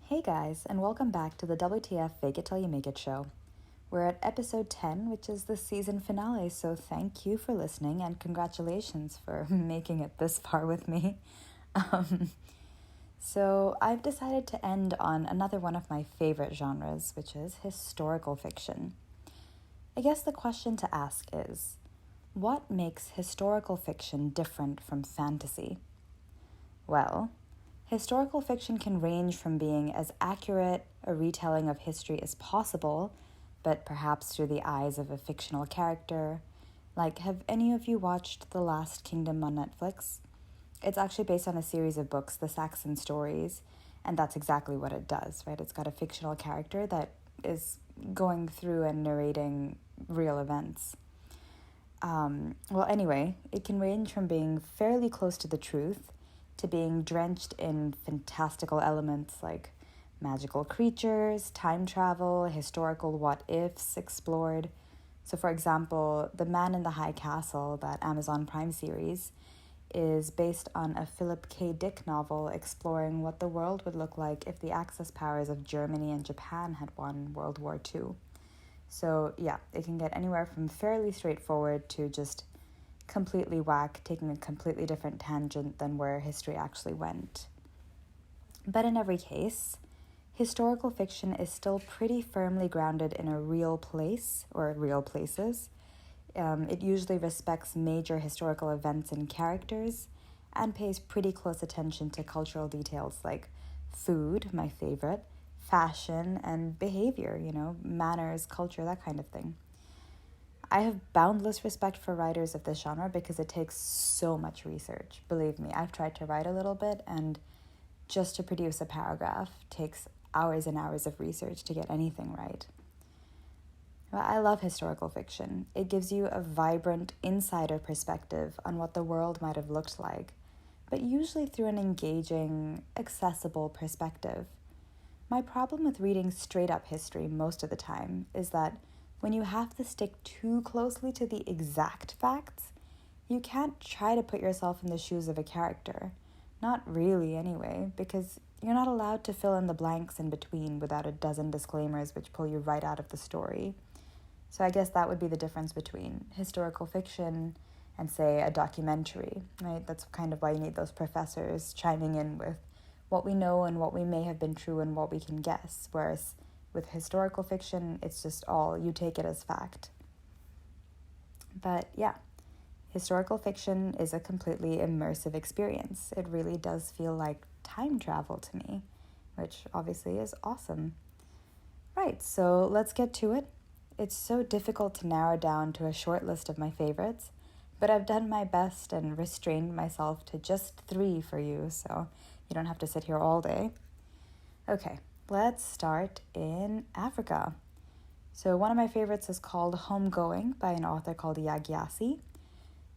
Hey guys, and welcome back to the WTF Fake It Till You Make It show. We're at episode 10, which is the season finale, so thank you for listening and congratulations for making it this far with me. So I've decided to end on another one of my favorite genres, which is historical fiction. I guess the question to ask is, what makes historical fiction different from fantasy? Well, historical fiction can range from being as accurate a retelling of history as possible, but perhaps through the eyes of a fictional character. Like, have any of you watched The Last Kingdom on Netflix? It's actually based on a series of books, The Saxon Stories, and that's exactly what it does, right? It's got a fictional character that is going through and narrating real events. Anyway, it can range from being fairly close to the truth to being drenched in fantastical elements like magical creatures, time travel, historical what-ifs explored. So, for example, The Man in the High Castle, that Amazon Prime series, is based on a Philip K. Dick novel exploring what the world would look like if the Axis powers of Germany and Japan had won World War II. So, yeah, it can get anywhere from fairly straightforward to just completely whack, taking a completely different tangent than where history actually went. But in every case, historical fiction is still pretty firmly grounded in a real place or real places. It usually respects major historical events and characters and pays pretty close attention to cultural details like food, my favorite, fashion, and behavior, manners, culture, that kind of thing. I have boundless respect for writers of this genre because it takes so much research. Believe me, I've tried to write a little bit, and just to produce a paragraph takes hours and hours of research to get anything right. Well, I love historical fiction. It gives you a vibrant insider perspective on what the world might have looked like, but usually through an engaging, accessible perspective. My problem with reading straight-up history most of the time is that when you have to stick too closely to the exact facts, you can't try to put yourself in the shoes of a character. Not really, anyway, because you're not allowed to fill in the blanks in between without a dozen disclaimers which pull you right out of the story. So I guess that would be the difference between historical fiction and, say, a documentary, right? That's kind of why you need those professors chiming in with what we know and what we may have been true and what we can guess, whereas with historical fiction, it's just all, you take it as fact. But yeah, historical fiction is a completely immersive experience. It really does feel like time travel to me, which obviously is awesome. Right, so let's get to it. It's so difficult to narrow down to a short list of my favorites, but I've done my best and restrained myself to just 3 for you, so you don't have to sit here all day. Okay, let's start in Africa. So one of my favorites is called Homegoing by an author called Yagyasi.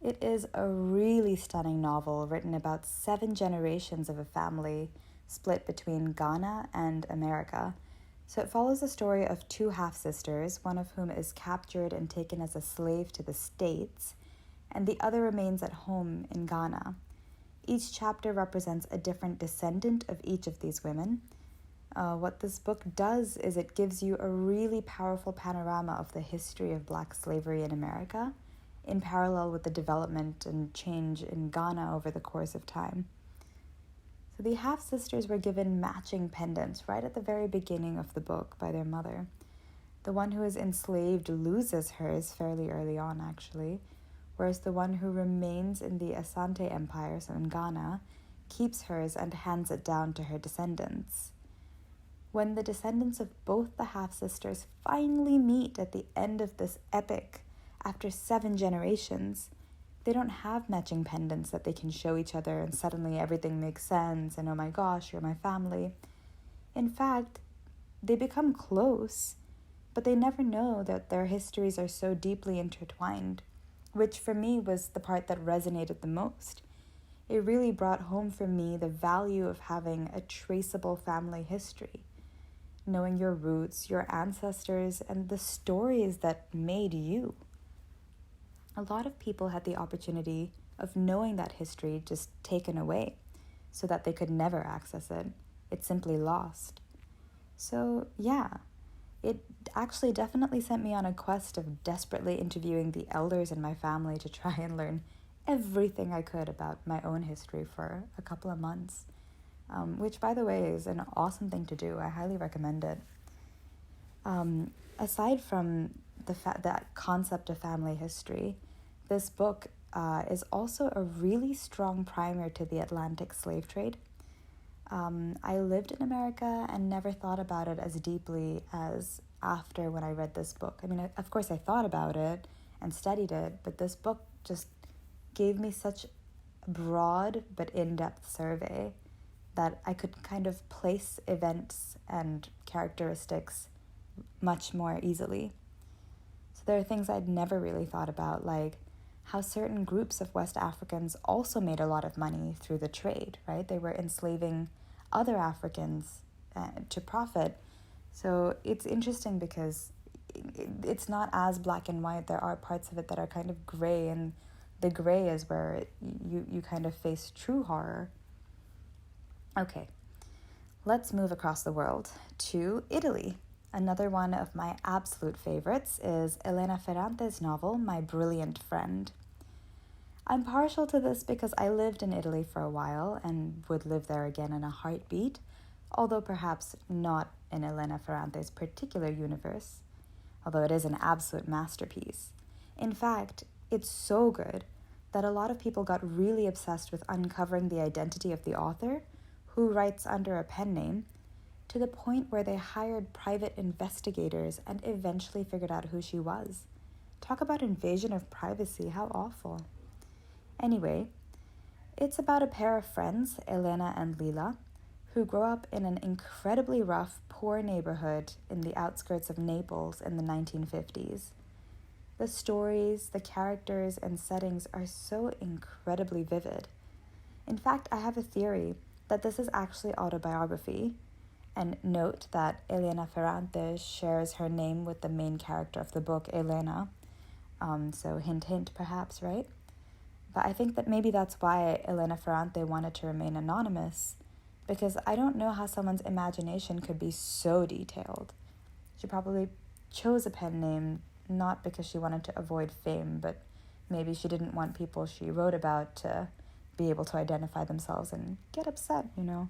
It is a really stunning novel written about 7 generations of a family split between Ghana and America. So it follows the story of 2 half-sisters, one of whom is captured and taken as a slave to the States, and the other remains at home in Ghana. Each chapter represents a different descendant of each of these women. What this book does is it gives you a really powerful panorama of the history of Black slavery in America, in parallel with the development and change in Ghana over the course of time. So the half-sisters were given matching pendants right at the very beginning of the book by their mother. The one who is enslaved loses hers fairly early on, actually, whereas the one who remains in the Asante Empire, so in Ghana, keeps hers and hands it down to her descendants. When the descendants of both the half-sisters finally meet at the end of this epic, after 7 generations, they don't have matching pendants that they can show each other and suddenly everything makes sense and oh my gosh, you're my family. In fact, they become close, but they never know that their histories are so deeply intertwined, which for me was the part that resonated the most. It really brought home for me the value of having a traceable family history. Knowing your roots, your ancestors, and the stories that made you. A lot of people had the opportunity of knowing that history just taken away so that they could never access it. It's simply lost. So, yeah, it actually definitely sent me on a quest of desperately interviewing the elders in my family to try and learn everything I could about my own history for a couple of months, which, by the way, is an awesome thing to do. I highly recommend it. Aside from that concept of family history, this book is also a really strong primer to the Atlantic slave trade. I lived in America and never thought about it as deeply as after when I read this book. I mean, of course I thought about it and studied it, but this book just gave me such a broad but in-depth survey that I could kind of place events and characteristics much more easily. So there are things I'd never really thought about, like how certain groups of West Africans also made a lot of money through the trade, right? They were enslaving other Africans to profit. So it's interesting because it's not as black and white. There are parts of it that are kind of gray, and the gray is where you kind of face true horror. Okay, let's move across the world to Italy. Another one of my absolute favorites is Elena Ferrante's novel, My Brilliant Friend. I'm partial to this because I lived in Italy for a while and would live there again in a heartbeat, although perhaps not in Elena Ferrante's particular universe, although it is an absolute masterpiece. In fact, it's so good that a lot of people got really obsessed with uncovering the identity of the author, who writes under a pen name, to the point where they hired private investigators and eventually figured out who she was. Talk about invasion of privacy, how awful. Anyway, it's about a pair of friends, Elena and Lila, who grow up in an incredibly rough, poor neighborhood in the outskirts of Naples in the 1950s. The stories, the characters, and settings are so incredibly vivid. In fact, I have a theory that this is actually autobiography. And note that Elena Ferrante shares her name with the main character of the book, Elena. So hint, hint, perhaps, right? But I think that maybe that's why Elena Ferrante wanted to remain anonymous, because I don't know how someone's imagination could be so detailed. She probably chose a pen name not because she wanted to avoid fame, but maybe she didn't want people she wrote about to be able to identify themselves and get upset, you know.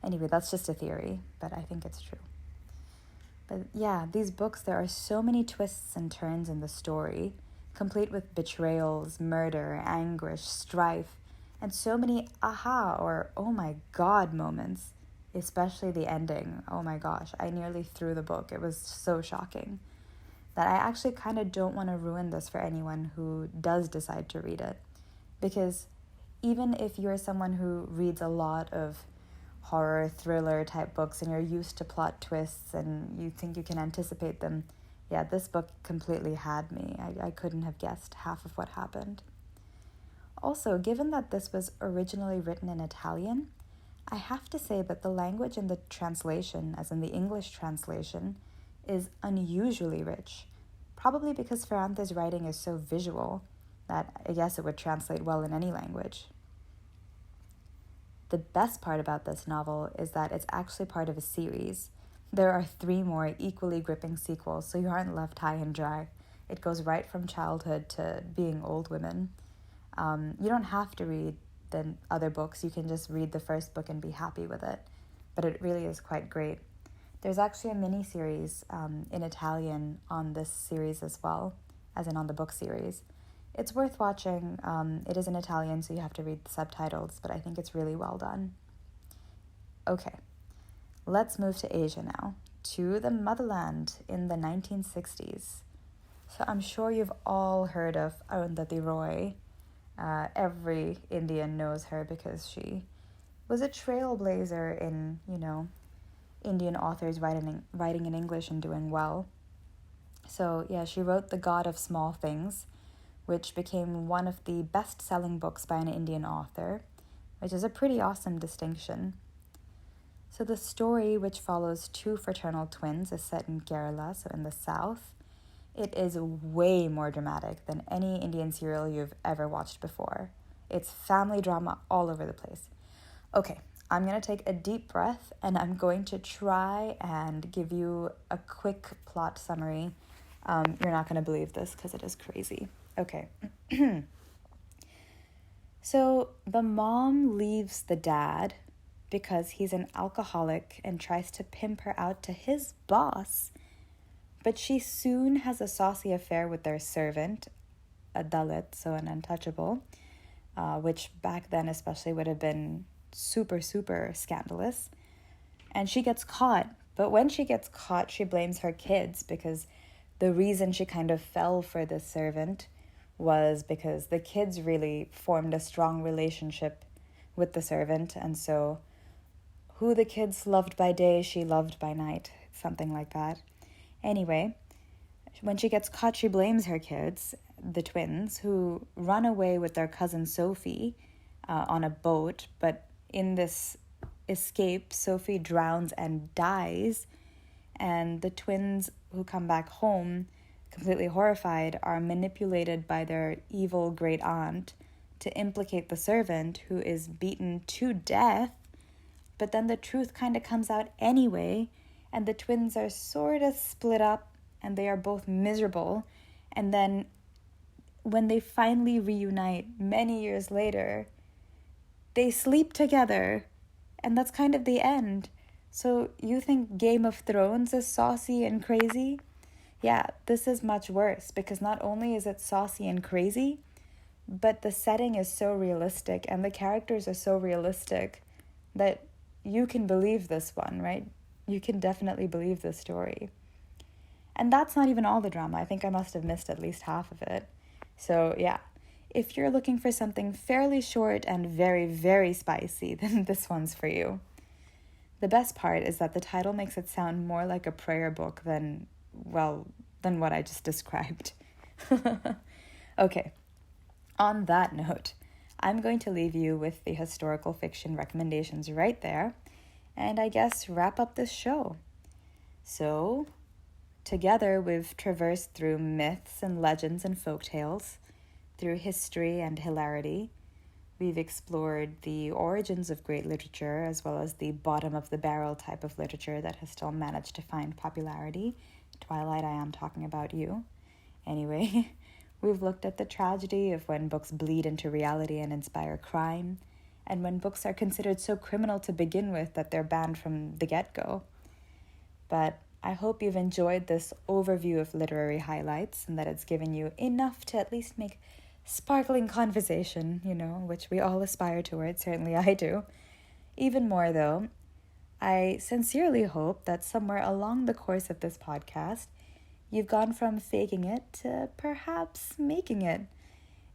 Anyway, that's just a theory, but I think it's true. But yeah, these books, there are so many twists and turns in the story, complete with betrayals, murder, anguish, strife, and so many aha or oh my god moments, especially the ending. Oh my gosh, I nearly threw the book. It was so shocking that I actually kind of don't want to ruin this for anyone who does decide to read it. Because even if you're someone who reads a lot of horror, thriller type books and you're used to plot twists and you think you can anticipate them, yeah, this book completely had me. I couldn't have guessed half of what happened. Also, given that this was originally written in Italian, I have to say that the language in the translation, as in the English translation, is unusually rich, probably because Ferrante's writing is so visual that I guess it would translate well in any language. The best part about this novel is that it's actually part of a series. There are 3 more equally gripping sequels, so you aren't left high and dry. It goes right from childhood to being old women. You don't have to read the other books. You can just read the first book and be happy with it. But it really is quite great. There's actually a mini-series in Italian on this series as well, as in on the book series. It's worth watching. It is in Italian, so you have to read the subtitles, but I think it's really well done. Okay, let's move to Asia now, to the motherland in the 1960s. So I'm sure you've all heard of Arundhati Roy. Every Indian knows her because she was a trailblazer in, Indian authors writing in English and doing well. So yeah, she wrote The God of Small Things, which became one of the best-selling books by an Indian author, which is a pretty awesome distinction. So the story, which follows 2 fraternal twins, is set in Kerala, so in the south. It is way more dramatic than any Indian serial you've ever watched before. It's family drama all over the place. Okay, I'm going to take a deep breath and I'm going to try and give you a quick plot summary. You're not going to believe this because it is crazy. Okay. So the mom leaves the dad because he's an alcoholic and tries to pimp her out to his boss. But she soon has a saucy affair with their servant, a Dalit, so an untouchable, which back then especially would have been super, super scandalous. And she gets caught. But when she gets caught, she blames her kids because the reason she kind of fell for this servant was because the kids really formed a strong relationship with the servant. And so who the kids loved by day, she loved by night, something like that. Anyway, when she gets caught, she blames her kids, the twins, who run away with their cousin Sophie on a boat. But in this escape, Sophie drowns and dies. And the twins who come back home, completely horrified, are manipulated by their evil great aunt to implicate the servant, who is beaten to death. But then the truth kind of comes out anyway, and the twins are sort of split up, and they are both miserable. And then when they finally reunite many years later, they sleep together, and that's kind of the end. So you think Game of Thrones is saucy and crazy? Yeah, this is much worse, because not only is it saucy and crazy, but the setting is so realistic and the characters are so realistic that you can believe this one, right? You can definitely believe this story. And that's not even all the drama. I think I must have missed at least half of it. So yeah, if you're looking for something fairly short and very, very spicy, then this one's for you. The best part is that the title makes it sound more like a prayer book than what I just described. Okay, on that note, I'm going to leave you with the historical fiction recommendations right there, and I guess wrap up this show. So, together we've traversed through myths and legends and folktales, through history and hilarity. We've explored the origins of great literature, as well as the bottom-of-the-barrel type of literature that has still managed to find popularity. Twilight, I am talking about you. Anyway, we've looked at the tragedy of when books bleed into reality and inspire crime, and when books are considered so criminal to begin with that they're banned from the get-go. But I hope you've enjoyed this overview of literary highlights and that it's given you enough to at least make sparkling conversation, which we all aspire towards. Certainly I do. Even more, though, I sincerely hope that somewhere along the course of this podcast, you've gone from faking it to perhaps making it.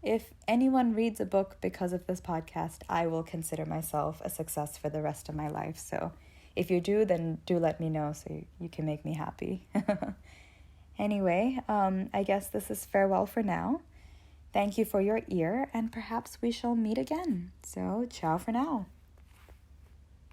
If anyone reads a book because of this podcast, I will consider myself a success for the rest of my life. So if you do, then do let me know so you can make me happy. Anyway, I guess this is farewell for now. Thank you for your ear, and perhaps we shall meet again. So, ciao for now.